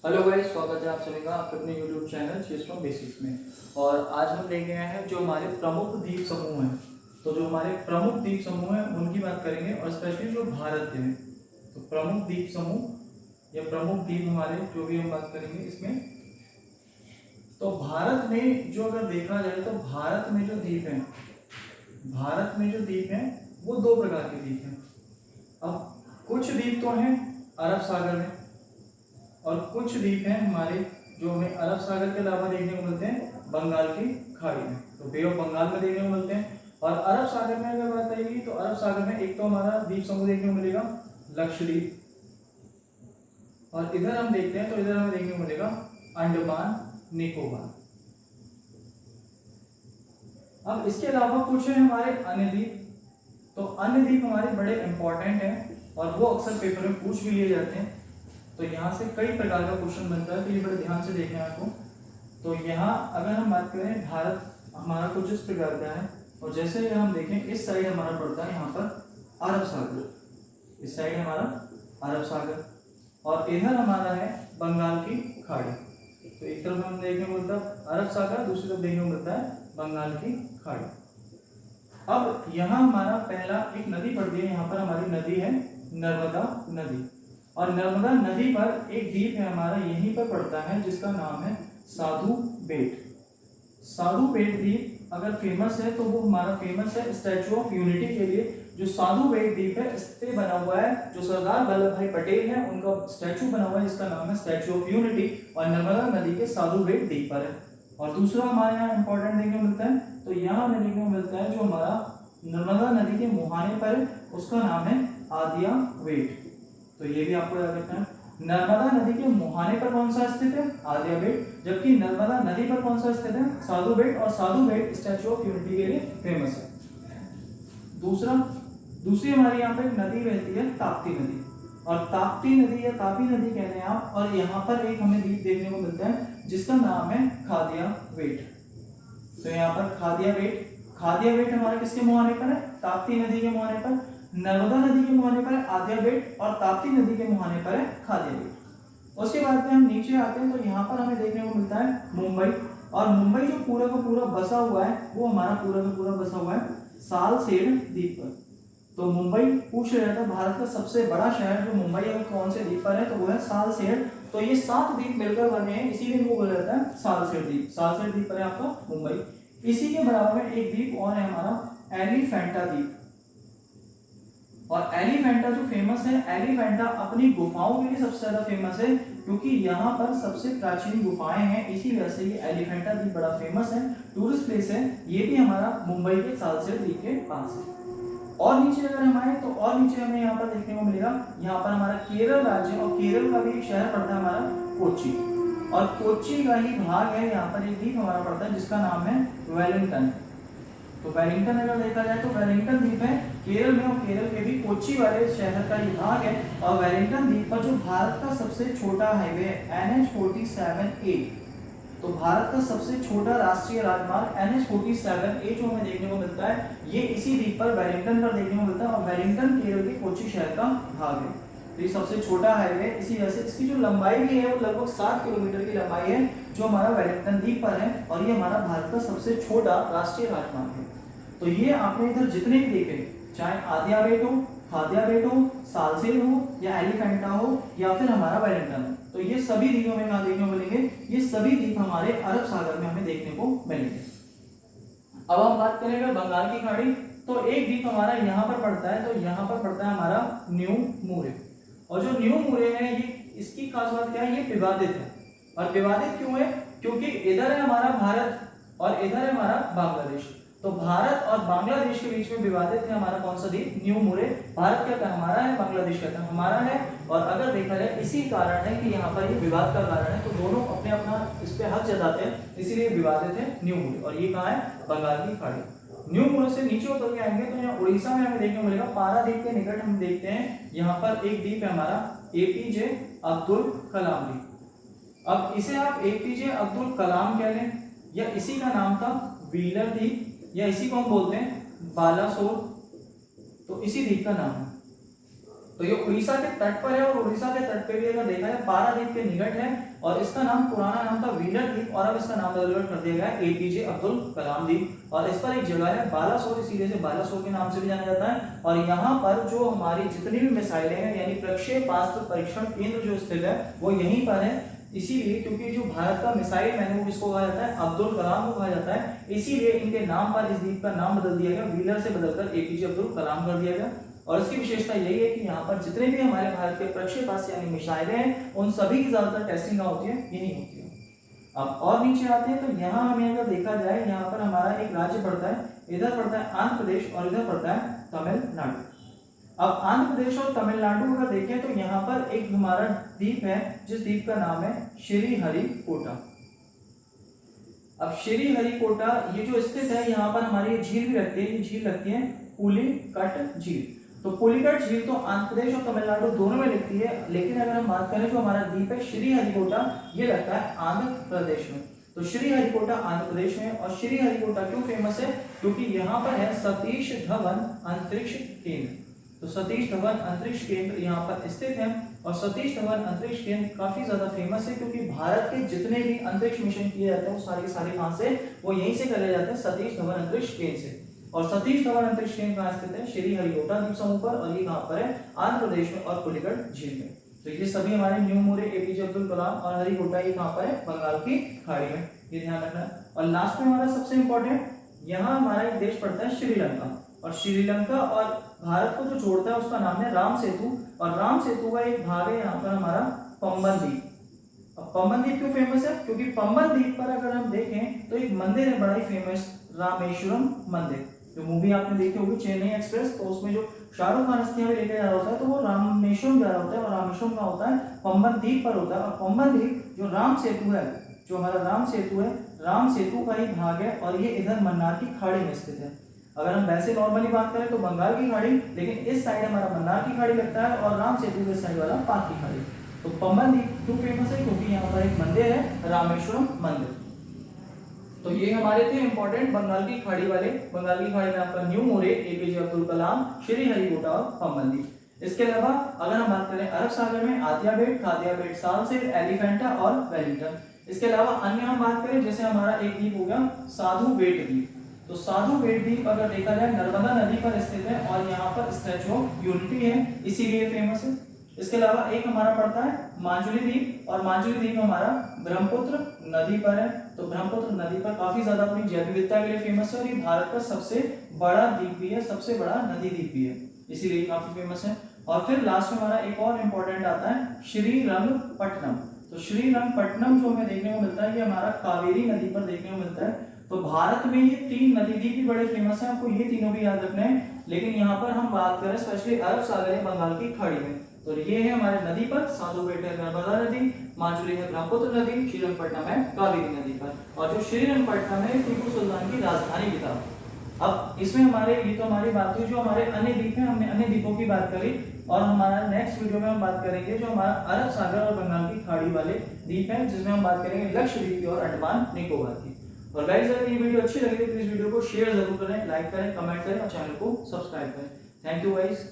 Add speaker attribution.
Speaker 1: Hello guys, स्वागत है आप सभी का आपके अपने YouTube channel chess from basics में। और आज हम लेके आए हैं जो हमारे प्रमुख द्वीप समूह हैं। तो जो हमारे प्रमुख द्वीप समूह हैं उनकी बात करेंगे और स्पेशली जो भारत के हैं। तो प्रमुख द्वीप समूह या प्रमुख द्वीप हमारे जो भी हम बात करेंगे इसमें। तो भारत में जो अगर देखा जाए तो भारत में जो द्वीप हैं, भारत में जो द्वीप हैं वो दो प्रकार के द्वीप हैं। अब कुछ द्वीप तो हैं अरब सागर में और कुछ द्वीप हैं हमारे जो हमें अरब सागर के अलावा देखने को मिलते हैं बंगाल की खाड़ी में। तो बे ऑफ बंगाल में देखने को मिलते हैं। और अरब सागर में अगर बात आएगी तो अरब सागर में एक तो हमारा द्वीप समूह देखने को मिलेगा लक्षद्वीप, और इधर हम देखते हैं तो इधर हमें देखने को मिलेगा अंडमान निकोबार। अब इसके अलावा कुछ है हमारे अन्य द्वीप। तो अन्य द्वीप हमारे बड़े इंपॉर्टेंट हैं और वो अक्सर पेपर में पूछ भी लिए जाते हैं। तो यहाँ से कई प्रकार का क्वेश्चन बनता है, तो ये बड़े ध्यान से देखना है आपको। तो यहाँ अगर हम बात करें भारत हमारा कुछ इस प्रकार का है, और जैसे अगर हम देखें इस साइड हमारा पड़ता है यहाँ पर अरब सागर, इस साइड हमारा अरब सागर और इधर हमारा है बंगाल की खाड़ी। तो एक तरफ हम देखने को मिलता है अरब सागर, दूसरी तरफ देखने को मिलता है बंगाल की खाड़ी। अब यहाँ हमारा पहला एक नदी पड़ती है, यहाँ पर हमारी नदी है नर्मदा नदी, और नर्मदा नदी पर एक द्वीप है हमारा यहीं पर पड़ता है जिसका नाम है साधु बेट। साधु बेट द्वीप अगर फेमस है तो वो हमारा फेमस है स्टैचू ऑफ यूनिटी के लिए। जो साधु बेट द्वीप है इस पे बना हुआ है जो सरदार वल्लभ भाई पटेल है उनका स्टैचू बना हुआ है जिसका नाम है स्टैचू ऑफ यूनिटी, और नर्मदा नदी के साधु बेट द्वीप पर है। और दूसरा हमारे यहाँ इंपॉर्टेंट देखने को मिलता है, तो यहाँ हमें देखने को मिलता है जो हमारा नर्मदा नदी के मुहाने पर है उसका नाम है आदिया वेट। तो ये भी आपको याद रखना है। नर्मदा नदी के मुहाने पर कौन सा स्थित है आदिया बेट, जबकि नर्मदा नदी पर कौन सा स्थित है साधु बेट, और साधु बेट स्टैचू ऑफ यूनिटी के लिए फेमस है। दूसरी हमारे यहाँ पे एक नदी बहती है ताप्ती नदी, और ताप्ती नदी या तापी नदी कह रहे हैं आप, और यहाँ पर एक हमें द्वीप देखने को मिलता है जिसका नाम है खादिया वेट। तो यहाँ पर खादिया वेट हमारे किसके मुहाने पर है ताप्ती नदी के मुहाने पर, नर्मदा नदी के मुहाने पर है आदिया बेट, और ताप्ती नदी के मुहाने पर है खादिया बेट। उसके बाद में हम नीचे आते हैं तो यहाँ पर हमें देखने को मिलता है मुंबई, और मुंबई जो पूरा का पूरा बसा हुआ है वो हमारा पूरा का पूरा बसा हुआ है सालसेन द्वीप पर। तो मुंबई पूछ रहा था भारत का सबसे बड़ा शहर जो मुंबई है वो कौन से द्वीप पर है, तो वो है सालसेन। तो ये 7 द्वीप मिलकर बने हैं, इसीलिए इनको बोला जाता है सालसेन द्वीप। सालसेन द्वीप पर है आपका मुंबई। इसी के बराबर में एक द्वीप और है हमारा एलिफेंटा द्वीप, और एलिफेंटा जो फेमस है, एलिफेंटा अपनी गुफाओं के लिए सबसे ज्यादा फेमस है क्योंकि यहाँ पर सबसे प्राचीन गुफाएं हैं, इसी वजह से ये एलिफेंटा द्वीप बड़ा फेमस है, टूरिस्ट प्लेस है। ये भी हमारा मुंबई के सालसेन द्वीप के पास है। और नीचे अगर हम आए तो और नीचे हमें यहाँ पर देखने को मिलेगा, यहाँ पर हमारा केरल राज्य और केरल का भी एक शहर पड़ता है हमारा कोच्चि, और कोच्चि का ही भाग है यहाँ पर एक द्वीप हमारा पड़ता है जिसका नाम है वेलिंगटन। तो वेलिंगटन अगर देखा जाए तो वेलिंगटन द्वीप है केरल में, और केरल के भी कोच्चि वाले शहर का ये भाग है। और वेलिंगटन द्वीप पर जो भारत का सबसे छोटा हाईवे है NH-47A, तो भारत का सबसे छोटा राष्ट्रीय राजमार्ग NH-47A जो हमें देखने को मिलता है ये इसी द्वीप पर वेलिंगटन पर देखने को मिलता है, और वेलिंगटन केरल के कोच्चि शहर का भाग है। तो ये सबसे छोटा हाईवे है, इसी वजह से इसकी जो लंबाई भी है वो लगभग 7 किलोमीटर की लंबाई है जो हमारा वेलिंगटन द्वीप पर है, और ये हमारा भारत का सबसे छोटा राष्ट्रीय राजमार्ग है। तो ये आपने इधर जितने भी देखे, चाहे आदिया बेट हो, खादिया बेट हो, सालसेन हो, या एलिफेंटा हो, या फिर हमारा वेलिंगटन हो, तो ये सभी द्वीप हमें कहाँ देखने को मिलेंगे, ये सभी द्वीप हमारे अरब सागर में हमें देखने को मिलेंगे। अब हम बात करेंगे बंगाल की खाड़ी, तो एक द्वीप हमारा यहाँ पर पड़ता है, तो यहाँ पर पड़ता है हमारा न्यू मुरे। और जो न्यू मुरे है ये इसकी खास बात क्या है, ये विवादित है। और विवादित क्यों है, क्योंकि इधर है हमारा भारत और इधर है हमारा बांग्लादेश। तो भारत और बांग्लादेश के बीच में विवादित है हमारा कौन सा द्वीप, न्यू मुरे। भारत कहता है हमारा है, बांग्लादेश कहता है हमारा है, और अगर देखा जाए इसी कारण है कि यहाँ पर ये विवाद का कारण है, तो दोनों अपने अपना इस पे हक जताते हैं, इसीलिए विवादित है न्यू मुरे। और ये कहाँ है, बंगाल की खाड़ी। न्यू मुरे से नीचे उतर के आएंगे तो यहाँ उड़ीसा में हमें देखने को मिलेगा पारादीप के निकट हम देखते हैं यहाँ पर एक द्वीप है हमारा APJ अब्दुल कलाम द्वीप। अब इसे आप APJ अब्दुल कलाम कह लें, या इसी का नाम था व्हीलर द्वीप, या इसी को हम बोलते हैं बालासोर, तो इसी द्वीप का नाम है। तो ये उड़ीसा के तट पर है और उड़ीसा के तट पे भी अगर देखा जाए पारादीप के निकट है और इसका नाम पुराना नाम था व्हीलर द्वीप और अब इसका नाम बदल कर दिया गया है एपीजे अब्दुल कलाम द्वीप। और इस पर एक जगह है बालासोर, इसीलिए से बालासोर के नाम से भी जाना जाता है। और यहाँ पर जो हमारी जितनी भी मिसाइलें हैं यानी प्रक्षेपास्त्र परीक्षण केंद्र जो स्थित है वो यहीं पर है, इसीलिए क्योंकि जो भारत का मिसाइल मैन वो किसको कहा जाता है, अब्दुल कलाम को कहा जाता है, इसीलिए इनके नाम पर इस द्वीप का नाम बदल दिया गया, व्हीलर से बदलकर एपीजे अब्दुल कलाम कर दिया गया। और इसकी विशेषता यही है कि यहाँ पर जितने भी हमारे भारत के प्रक्षेपास्त्र यानी मिसाइलें हैं उन सभी की ज्यादातर टेस्टिंग कहाँ होती है, यही होती है। अब और नीचे आते हैं तो यहाँ हमें अगर देखा जाए यहाँ पर हमारा एक राज्य पड़ता है, इधर पड़ता है आंध्र प्रदेश और इधर पड़ता है तमिलनाडु। अब आंध्र प्रदेश और तमिलनाडु अगर देखें तो यहाँ पर एक हमारा द्वीप है जिस द्वीप का नाम है श्रीहरिकोटा। अब श्रीहरिकोटा ये जो स्थित है यहाँ पर हमारी झील भी लगती है, झील लगती है पुलिकट झील। तो पुलिकट झील तो आंध्र प्रदेश और तमिलनाडु दोनों में लगती है, लेकिन अगर हम बात करें जो हमारा द्वीप है श्रीहरिकोटा ये लगता है आंध्र प्रदेश में। तो श्रीहरिकोटा आंध्र प्रदेश में। और श्रीहरिकोटा क्यों फेमस है, क्योंकि यहाँ पर है सतीश धवन अंतरिक्ष केंद्र। तो सतीश धवन अंतरिक्ष केंद्र यहाँ पर स्थित है और सतीश धवन अंतरिक्ष केंद्र काफी ज्यादा फेमस है क्योंकि भारत के जितने भी अंतरिक्ष मिशन किए जाते हैं वो सारे कहां से, वो यहीं से करे जाते हैं, सतीश धवन अंतरिक्ष केंद्र से। और सतीश धवन अंतरिक्ष केंद्र कहाँ स्थित है, श्रीहरिकोटा द्वीप समूह पर, और ये कहाँ पर है, आंध्र प्रदेश में और पुलिकट झील में। तो ये सभी हमारे न्यू मोरे एपीजे अब्दुल कलाम और हरिकोटा ये कहाँ पर है, बंगाल की खाड़ी में, ये ध्यान रखना। और लास्ट में हमारा सबसे इंपॉर्टेंट यहाँ हमारा एक देश पड़ता है श्रीलंका, और श्रीलंका और भारत को जो जोड़ता है उसका नाम है राम सेतु, और राम सेतु का एक भाग है यहाँ पर हमारा पंबन द्वीप। अब पंबन द्वीप क्यों फेमस है, क्योंकि पंबन द्वीप पर अगर हम देखें तो एक मंदिर है बड़ा ही फेमस, रामेश्वरम मंदिर। जो मूवी आपने देखी होगी चेन्नई एक्सप्रेस, तो उसमें जो शाहरुख खान अस्थियां भी लेके जा रहा होता है तो वो रामेश्वरम जा रहा होता है, और रामेश्वरम का होता है पंबन द्वीप पर होता है। और पंबन द्वीप जो राम सेतु है, जो हमारा राम सेतु है, राम सेतु का ही भाग है और ये इधर मन्नार की खाड़ी में स्थित है। अगर हम वैसे नॉर्मली बात करें तो बंगाल की खाड़ी, लेकिन इस साइड हमारा मन्नार की खाड़ी लगता है और राम सेतु के साइड वाला पाक की खाड़ी। तो पंबन द्वीप क्यों फेमस है, क्योंकि यहाँ पर एक मंदिर है रामेश्वरम मंदिर। तो ये हमारे थे इंपॉर्टेंट बंगाल की खाड़ी वाले। बंगाल की खाड़ी में आपका न्यू मोरे एपीजे अब्दुल कलाम, श्रीहरिकोटा और पंबन द्वीप। इसके अलावा अगर हम बात करें अरब सागर में आतिया बेट, खादिया बेट, सालसेट, एलिफेंटा और वेलिंगटन। इसके अलावा अन्य हम बात करें जैसे हमारा एक द्वीप हो गया साधु बेट द्वीप। तो साधु बेट द्वीप अगर देखा जाए नर्मदा नदी पर स्थित है और यहाँ पर स्टैच्यू ऑफ यूनिटी है, इसीलिए फेमस है। इसके अलावा एक हमारा पड़ता है मांजुली द्वीप, और मांजुली द्वीप हमारा ब्रह्मपुत्र नदी पर है। तो ब्रह्मपुत्र नदी पर काफी ज्यादा अपनी जैव विविधता के लिए फेमस है और ये भारत का सबसे बड़ा द्वीप भी है, सबसे बड़ा नदी द्वीप भी है, इसीलिए काफी फेमस है। और फिर लास्ट में हमारा एक और इम्पोर्टेंट आता है श्रीरंगपट्टनम। तो श्रीरंगपट्टनम जो हमें देखने को मिलता है ये हमारा कावेरी नदी पर देखने को मिलता है। तो भारत में ये 3 नदी द्वीप भी बड़े फेमस हैं, आपको ये तीनों भी याद रखने हैं। लेकिन यहाँ पर हम बात करें स्पेशली अरब सागर या बंगाल की खाड़ी में, तो ये है हमारे नदी पर, साधु बेट है नर्मदा नदी, माजुली है ब्रह्मपुत्र नदी, श्रीरंगपट्टनम है कावेरी नदी पर। और जो श्रीरंगपट्टनम है टीपू सुल्तान की राजधानी भी था। अब इसमें हमारे ये तो हमारी बात हुई जो हमारे अन्य द्वीप हैं, हमने अन्य द्वीपों की बात करी, और हमारा नेक्स्ट वीडियो में हम बात करेंगे जो हमारा अरब सागर और बंगाल की खाड़ी वाले द्वीप हैं, जिसमें हम बात करेंगे लक्षद्वीप की और अंडमान निकोबार की। और गाइस अगर ये वीडियो अच्छी लगी तो प्लीज वीडियो को शेयर जरूर करें, लाइक करें, कमेंट करें और चैनल को सब्सक्राइब करें। Thank you guys.